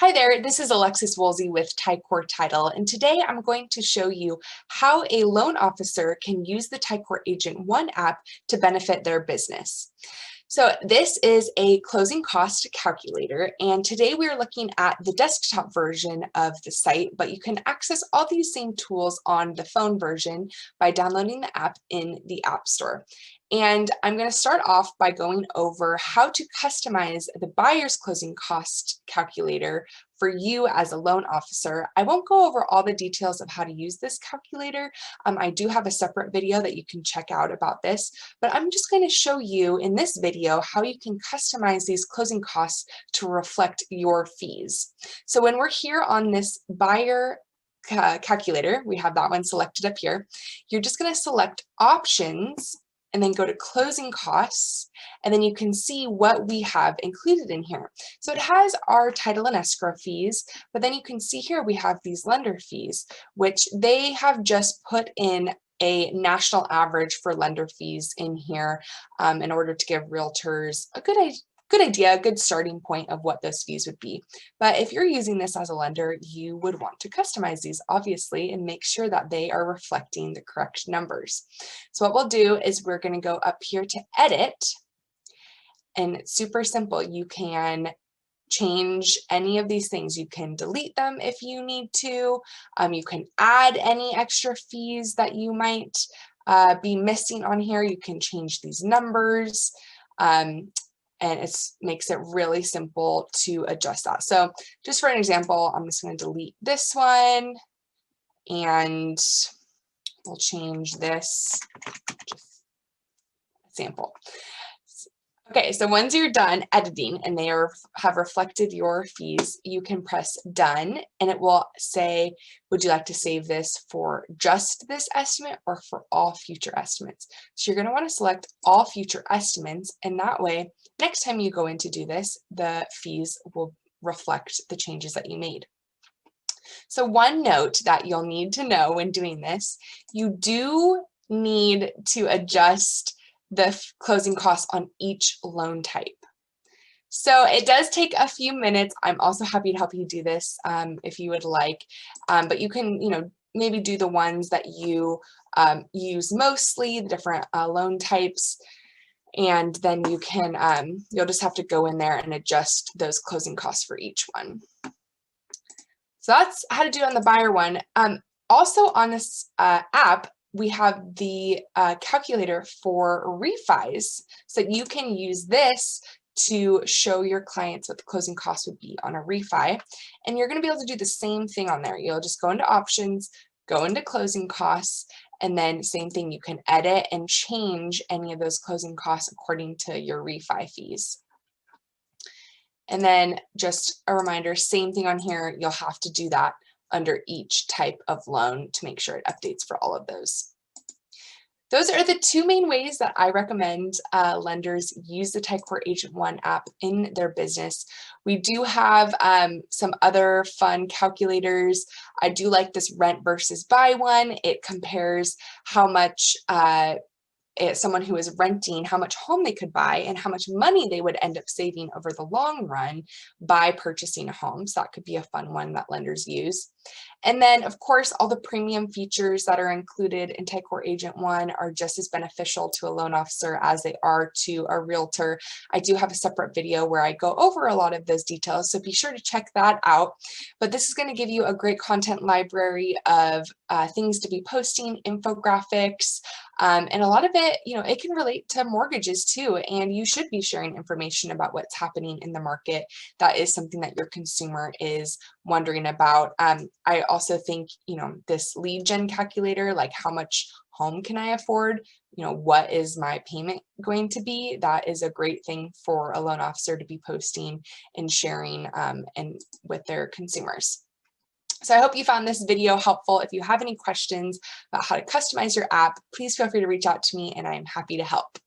Hi there, this is Alexis Woolsey with Ticor Title, and today I'm going to show you how a loan officer can use the TicorAgent One app to benefit their business. So this is a closing cost calculator, and today we are looking at the desktop version of the site, but you can access all these same tools on the phone version by downloading the app in the App Store. And I'm going to start off by going over how to customize the buyer's closing cost calculator for you as a loan officer. I won't go over all the details of how to use this calculator. I do have a separate video that you can check out about this, but I'm just going to show you in this video how you can customize these closing costs to reflect your fees. So when we're here on this buyer calculator, we have that one selected up here, you're just going to select options and then go to closing costs, and then you can see what we have included in here. So it has our title and escrow fees, but then you can see here we have these lender fees, which they have just put in a national average for lender fees in here in order to give realtors a good idea, a good starting point of what those fees would be. But if you're using this as a lender, you would want to customize these, obviously, and make sure that they are reflecting the correct numbers. So what we'll do is we're going to go up here to edit, and it's super simple. You can change any of these things. You can delete them if you need to. You can add any extra fees that you might be missing on here. You can change these numbers. And it makes it really simple to adjust that. So just for an example, I'm just going to delete this one, and we'll change this, just sample. Okay, so once you're done editing and they have reflected your fees, you can press done, and it will say, would you like to save this for just this estimate or for all future estimates? So you're going to want to select all future estimates, and that way, next time you go in to do this, the fees will reflect the changes that you made. So one note that you'll need to know when doing this, you do need to adjust the closing costs on each loan type. So it does take a few minutes. I'm also happy to help you do this if you would like, but you can, maybe do the ones that you use mostly, the different loan types, and then you can, you'll just have to go in there and adjust those closing costs for each one. So that's how to do it on the buyer one. Also on this app, we have the calculator for refis, so you can use this to show your clients what the closing costs would be on a refi. And you're going to be able to do the same thing on there. You'll just go into options, go into closing costs, and then same thing, you can edit and change any of those closing costs according to your refi fees. And then just a reminder, same thing on here, you'll have to do that under each type of loan to make sure it updates for all of those. Those are the two main ways that I recommend lenders use the TicorAgent One app in their business. We do have some other fun calculators. I do like this rent versus buy one. It compares how much someone who is renting, how much home they could buy and how much money they would end up saving over the long run by purchasing a home. So that could be a fun one that lenders use. And then, of course, all the premium features that are included in TicorAgent One are just as beneficial to a loan officer as they are to a realtor. I do have a separate video where I go over a lot of those details, so be sure to check that out. But this is going to give you a great content library of things to be posting, infographics, and a lot of it, it can relate to mortgages too, and you should be sharing information about what's happening in the market. That is something that your consumer is wondering about. I also think, this lead gen calculator, like how much home can I afford? What is my payment going to be? That is a great thing for a loan officer to be posting and sharing and with their consumers. So I hope you found this video helpful. If you have any questions about how to customize your app, please feel free to reach out to me and I am happy to help.